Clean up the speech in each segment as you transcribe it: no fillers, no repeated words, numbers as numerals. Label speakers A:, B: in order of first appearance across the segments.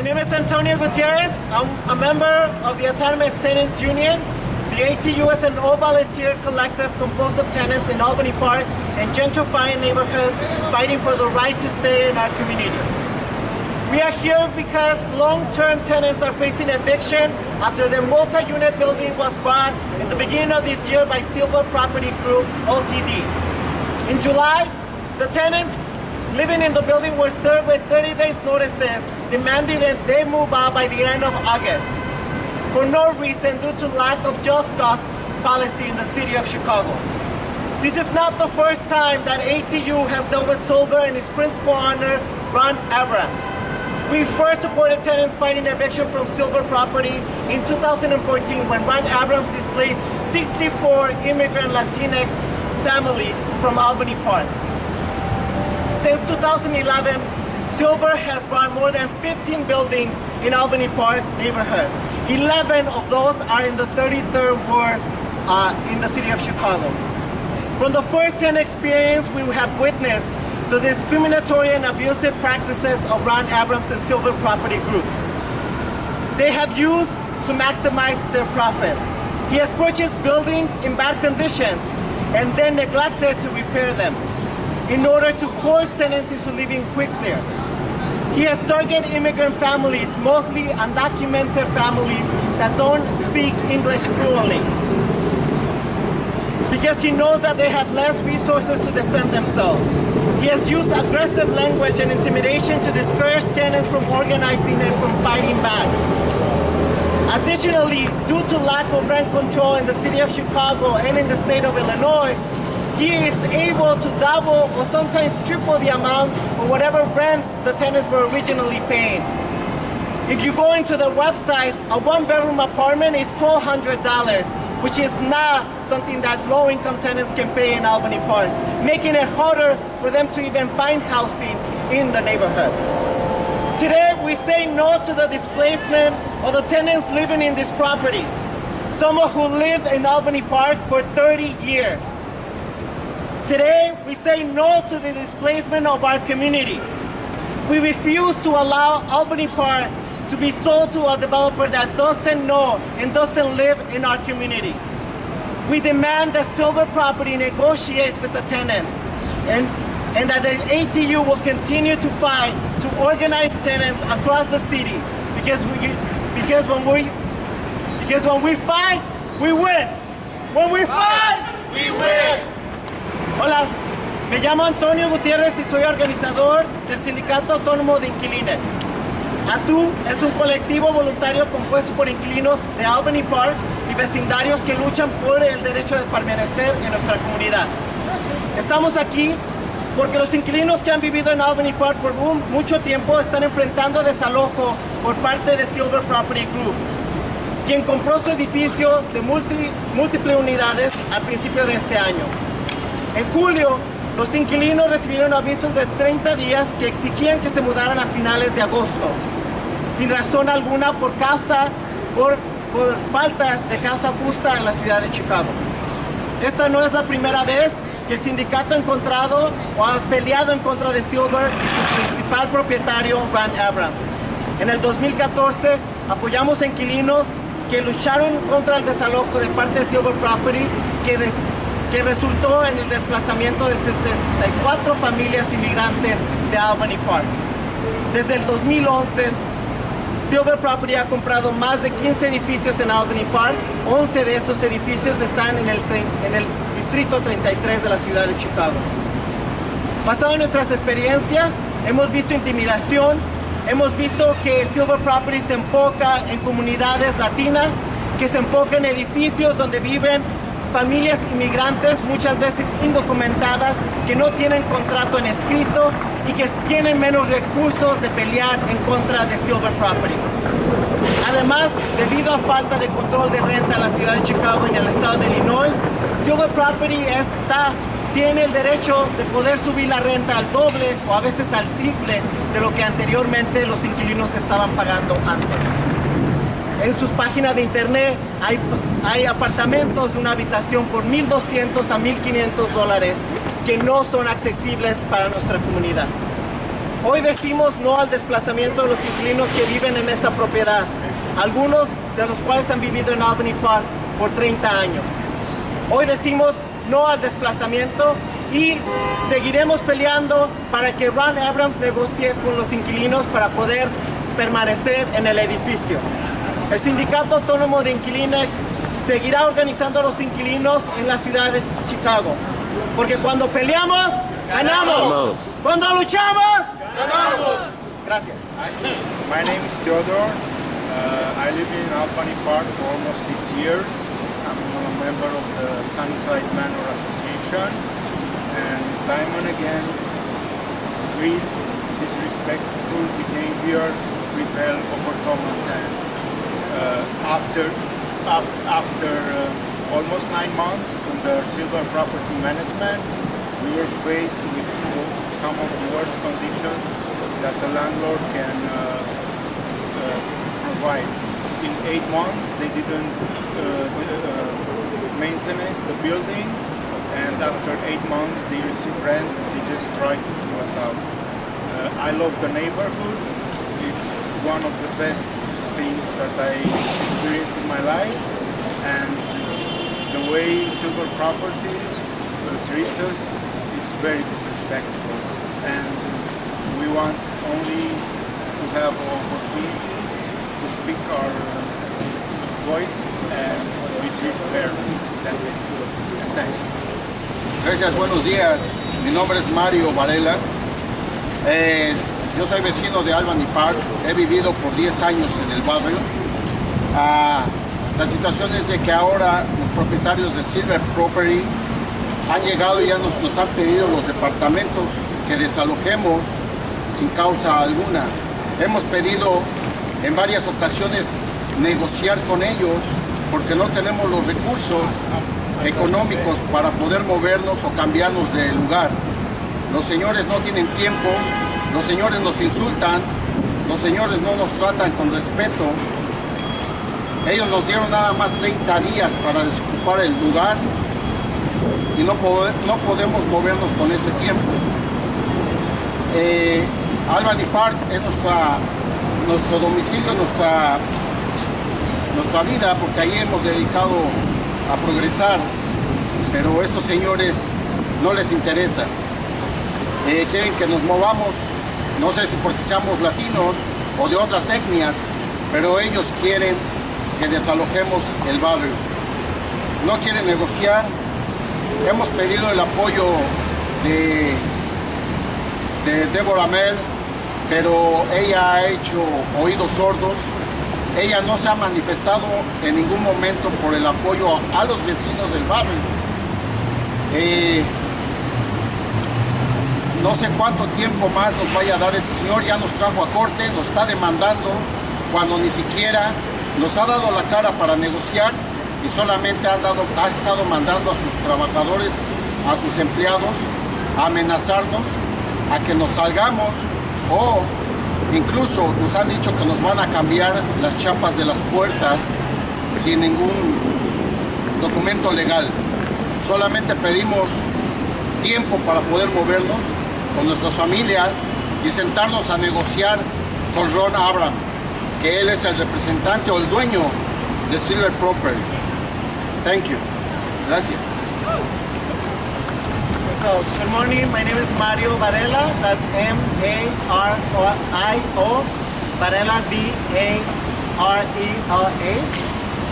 A: My name is Antonio Gutierrez. I'm a member of the Autonomous Tenants Union. The ATU is an all-volunteer collective composed of tenants in Albany Park and gentrifying neighborhoods fighting for the right to stay in our community. We are here because long-term tenants are facing eviction after their multi-unit building was bought in the beginning of this year by Silver Property Group, Ltd. In July, the tenants living in the building were served with 30 days notices demanding that they move out by the end of August for no reason due to lack of just cause policy in the city of Chicago. This is not the first time that ATU has dealt with Silver and his principal owner, Ron Abrams. We first supported tenants fighting eviction from Silver Property in 2014 when Ron Abrams displaced 64 immigrant Latinx families from Albany Park. Since 2011, Silver has bought more than 15 buildings in Albany Park neighborhood. 11 of those are in the 33rd ward in the city of Chicago. From the first-hand experience, we have witnessed the discriminatory and abusive practices of Ron Abrams and Silver Property Groups. They have used to maximize their profits. He has purchased buildings in bad conditions and then neglected to repair them in order to coerce tenants into leaving quickly. He has targeted immigrant families, mostly undocumented families that don't speak English fluently, because he knows that they have less resources to defend themselves. He has used aggressive language and intimidation to discourage tenants from organizing and from fighting back. Additionally, due to lack of rent control in the city of Chicago and in the state of Illinois, he is able to double or sometimes triple the amount of whatever rent the tenants were originally paying. If you go into their websites, a one-bedroom apartment is $1,200, which is not something that low-income tenants can pay in Albany Park, making it harder for them to even find housing in the neighborhood. Today, we say no to the displacement of the tenants living in this property, someone who lived in Albany Park for 30 years. Today, we say no to the displacement of our community. We refuse to allow Albany Park to be sold to a developer that doesn't know and doesn't live in our community. We demand that Silver Property negotiates with the tenants and that the ATU will continue to fight to organize tenants across the city because when we fight, we win. When we fight, we win. Hola, me llamo Antonio Gutiérrez y soy organizador del Sindicato Autónomo de Inquilinxs. ATU es un colectivo voluntario compuesto por inquilinos de Albany Park y vecindarios que luchan por el derecho de permanecer en nuestra comunidad. Estamos aquí porque los inquilinos que han vivido en Albany Park por mucho tiempo están enfrentando desalojo por parte de Silver Property Group, quien compró su edificio de múltiples unidades al principio de este año. En julio, los inquilinos recibieron avisos de 30 días que exigían que se mudaran a finales de agosto, sin razón alguna por falta de casa justa en la ciudad de Chicago. Esta no es la primera vez que el sindicato ha encontrado o ha peleado en contra de Silver y su principal propietario, Ron Abrams. En el 2014, apoyamos a inquilinos que lucharon contra el desalojo de parte de Silver Property, que resultó en el desplazamiento de 64 familias inmigrantes de Albany Park. Desde el 2011, Silver Property ha comprado más de 15 edificios en Albany Park. 11 de estos edificios están en el distrito 33 de la ciudad de Chicago. Basado en nuestras experiencias, hemos visto intimidación, hemos visto que Silver Property se enfoca en comunidades latinas, que se enfoca en edificios donde viven familias inmigrantes, muchas veces indocumentadas, que no tienen contrato en escrito y que tienen menos recursos de pelear en contra de Silver Property. Además, debido a falta de control de renta en la ciudad de Chicago y en el estado de Illinois, Silver Property tiene el derecho de poder subir la renta al doble o a veces al triple de lo que anteriormente los inquilinos estaban pagando antes. En sus páginas de internet hay apartamentos de una habitación por $1,200 a $1,500 que no son accesibles para nuestra comunidad. Hoy decimos no al desplazamiento de los inquilinos que viven en esta propiedad, algunos de los cuales han vivido en Albany Park por 30 años. Hoy decimos no al desplazamiento y seguiremos peleando para que Ron Abrams negocie con los inquilinos para poder permanecer en el edificio. El Sindicato Autónomo de Inquilinxs seguirá organizando a los inquilinos en la ciudad de Chicago, porque cuando peleamos, ganamos. Cuando luchamos, ganamos. Gracias.
B: My name is Theodore. I live in Albany Park for almost 6 years. I'm a member of the Sunnyside Manor Association, and time and again, greed, disrespectful behavior rebel over common sense. After almost 9 months under Silver Property Management, we were faced with some of the worst conditions that the landlord can provide. In 8 months, they didn't maintain the building, and after 8 months, they received rent. They just tried to throw us out. I love the neighborhood. It's one of the best things that I experienced in my life, and the way Silver Properties treat us is very disrespectful, and we want only to have an opportunity to speak our voice and be treated fairly. That's it. And thanks.
C: Gracias, buenos días. Mi nombre es Mario Varela. Yo soy vecino de Albany Park. He vivido por 10 años en el barrio. La situación es de que ahora los propietarios de Silver Property han llegado y ya nos han pedido los departamentos que desalojemos sin causa alguna. Hemos pedido en varias ocasiones negociar con ellos porque no tenemos los recursos económicos para poder movernos o cambiarnos de lugar. Los señores no tienen tiempo, los señores nos insultan, los señores no nos tratan con respeto. Ellos nos dieron nada más 30 días para desocupar el lugar y no podemos movernos con ese tiempo. Albany Park es nuestro domicilio, nuestra vida, porque ahí hemos dedicado a progresar, pero estos señores no les interesa. Quieren que nos movamos, no sé si porque seamos latinos o de otras etnias, pero ellos quieren que desalojemos el barrio. No quieren negociar. Hemos pedido el apoyo de Deborah Mel, pero ella ha hecho oídos sordos. Ella no se ha manifestado en ningún momento por el apoyo a los vecinos del barrio. No sé cuánto tiempo más nos vaya a dar el señor. Ya nos trajo a corte, nos está demandando cuando ni siquiera nos ha dado la cara para negociar y solamente ha estado mandando a sus trabajadores, a sus empleados, a amenazarnos, a que nos salgamos, o incluso nos han dicho que nos van a cambiar las chapas de las puertas sin ningún documento legal. Solamente pedimos tiempo para poder movernos con nuestras familias y sentarnos a negociar con Ron Abrams, que él es el representante o el dueño de Silver Property. Thank you. Gracias.
A: So, good morning. My name is Mario Varela. That's M-A-R-I-O. Varela, V-A-R-E-L-A.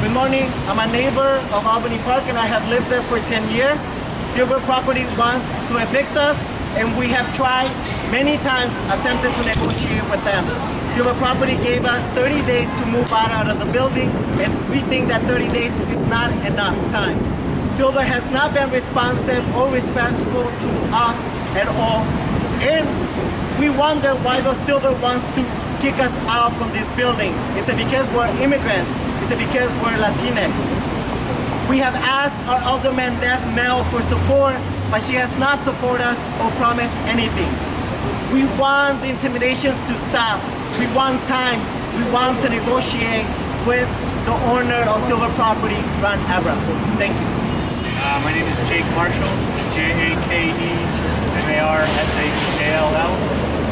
A: Good morning. I'm a neighbor of Albany Park and I have lived there for 10 years. Silver Property wants to evict us, and we have tried many times, attempted to negotiate with them. Silver Property gave us 30 days to move out of the building, and we think that 30 days is not enough time. Silver has not been responsive or respectful to us at all, and we wonder why the Silver wants to kick us out from this building. Is it because we're immigrants? Is it because we're Latinx? We have asked our alderman, Deb Mel, for support, but she has not supported us or promised anything. We want the intimidations to stop. We want time. We want to negotiate with the owner of Silver Property, Ron Abrams. Thank you.
D: My name is Jake Marshall, J-A-K-E-M-A-R-S-H-A-L-L.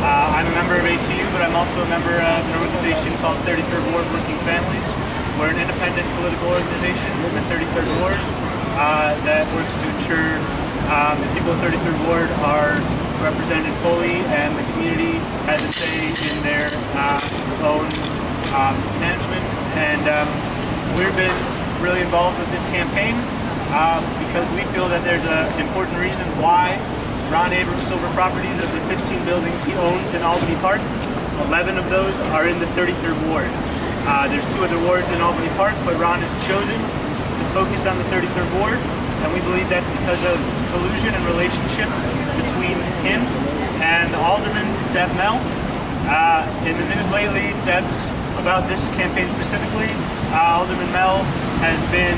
D: I'm a member of ATU, but I'm also a member of an organization called 33rd Ward Working Families. We're an independent political organization in the 33rd Ward that works to ensure the people of 33rd Ward are represented fully and the community has a say in their own management. And we've been really involved with this campaign because we feel that there's an important reason why Ron Abrams Silver Properties, of the 15 buildings he owns in Albany Park, 11 of those are in the 33rd Ward. There's 2 other wards in Albany Park, but Ron has chosen to focus on the 33rd Ward, and we believe that's because of collusion and relationship between him and Alderman Deb Mell. In the news lately, Deb's, about this campaign specifically, Alderman Mell has been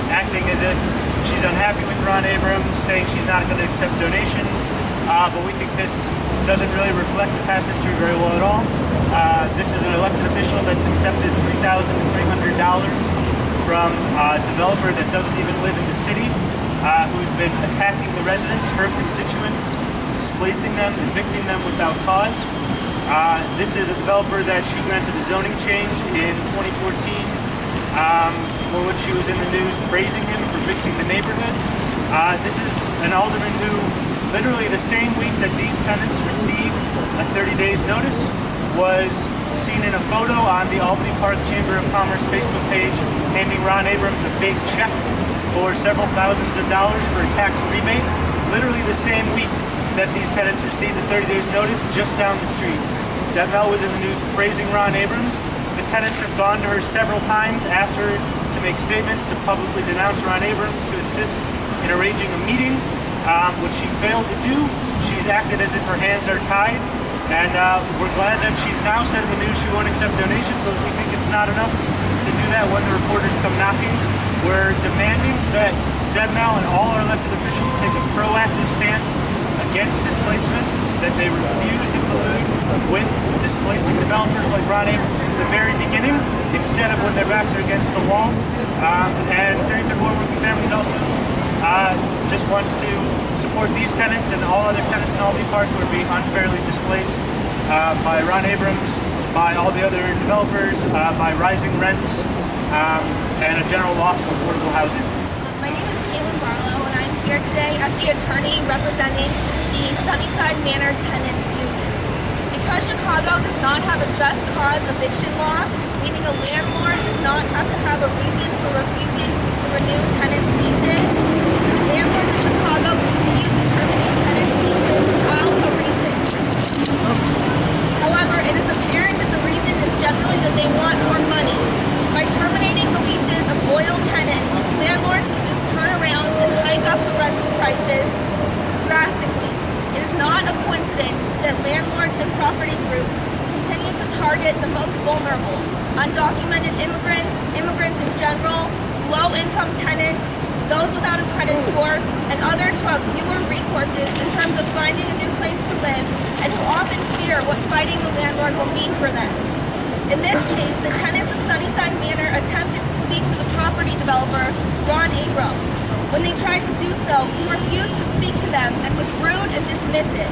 D: acting as if she's unhappy with Ron Abrams, saying she's not going to accept donations, but we think this doesn't really reflect the past history very well at all. This is an elected official that's accepted $3,300 from a developer that doesn't even live in the city, who's been attacking the residents, her constituents, displacing them, evicting them without cause. This is a developer that she granted a zoning change in 2014, for which she was in the news praising him for fixing the neighborhood. This is an alderman who, literally the same week that these tenants received a 30 days notice, was seen in a photo on the Albany Park Chamber of Commerce Facebook page handing Ron Abrams a big check for several thousands of dollars for a tax rebate. Literally the same week that these tenants received a 30 days notice, just down the street. Deb Mell was in the news praising Ron Abrams. The tenants have gone to her several times, asked her to make statements to publicly denounce Ron Abrams, to assist in arranging a meeting, which she failed to do. She's acted as if her hands are tied, and we're glad that she's now said in the news she won't accept donations, but we think it's not enough to do that when the reporters come knocking. We're demanding that Deb Mell and all our elected officials take a proactive stance against displacement, that they refuse to collude with displacing developers like Ron Abrams from the very beginning, instead of when their backs are against the wall. And 33rd Ward Working Families also just wants to support these tenants and all other tenants in Albany Park who are being unfairly displaced by Ron Abrams, by all the other developers, by rising rents, and a general loss of affordable housing.
E: My name is Caitlin Barlow, and I'm here today as the attorney representing the Sunnyside Manor Tenants Union. Because Chicago does not have a just cause eviction law, meaning a landlord does not have to have a reason for refusing to renew tenants' leases, landlords in Chicago continue to terminate tenants' leases without a reason. However, it is apparent that the reason is generally that they want more money. By terminating the leases of loyal tenants, landlords can just turn around and hike up the rental prices drastically. It is not a coincidence that landlords and property groups continue to target the most vulnerable, undocumented immigrants, immigrants in general, low-income tenants, those without a credit score, and others who have fewer recourses in terms of finding a new place to live and who often fear what fighting the landlord will mean for them. In this case, the tenants of Sunnyside Manor attempted to speak to the property developer, Ron Abrams. When they tried to do so, he refused to speak to them and was rude and dismissive.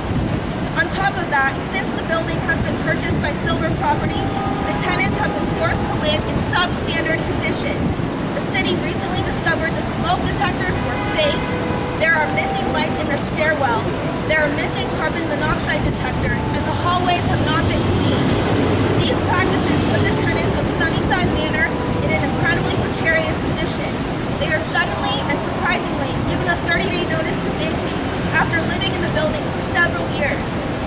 E: On top of that, since the building has been purchased by Silver Properties, the tenants have been forced to live in substandard conditions. The city recently discovered the smoke detectors were fake. There are missing lights in the stairwells. There are missing carbon monoxide detectors, and the hallways have not been cleaned. These practices put the tenants of Sunnyside Manor in an incredibly precarious position. They are suddenly and surprisingly given a 30-day notice to vacate after living in the building for several years.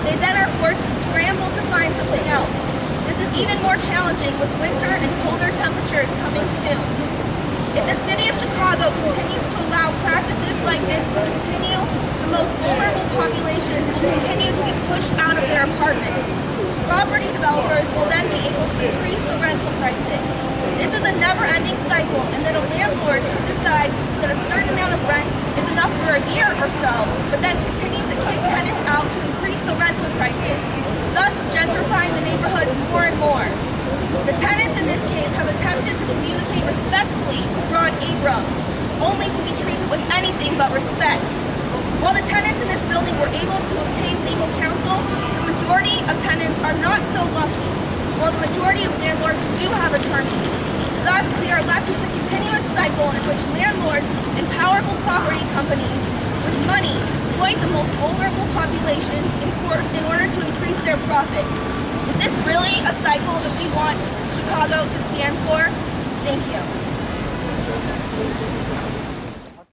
E: They then are forced to scramble to find something else. This is even more challenging with winter and colder temperatures coming soon. If the city of Chicago continues to allow practices like this to continue, the most vulnerable populations will continue to be pushed out of their apartments. Property developers will then be able to increase the rental prices. This is a never-ending cycle, and that a landlord could decide that a certain amount of rent is enough for a year or so, but then continue to kick tenants out to increase the rental prices, thus gentrifying the neighborhoods more and more. The tenants in this case have attempted to communicate respectfully with Ron Abrams, only to be treated with anything but respect. While the tenants in this building were able to obtain legal counsel, the majority of tenants are not so lucky, while the majority of landlords do have attorneys. Thus, we are left with a continuous cycle in which landlords and powerful property companies with money exploit the most vulnerable populations in order to increase their profit. Is this really a cycle that we want Chicago to stand for? Thank you.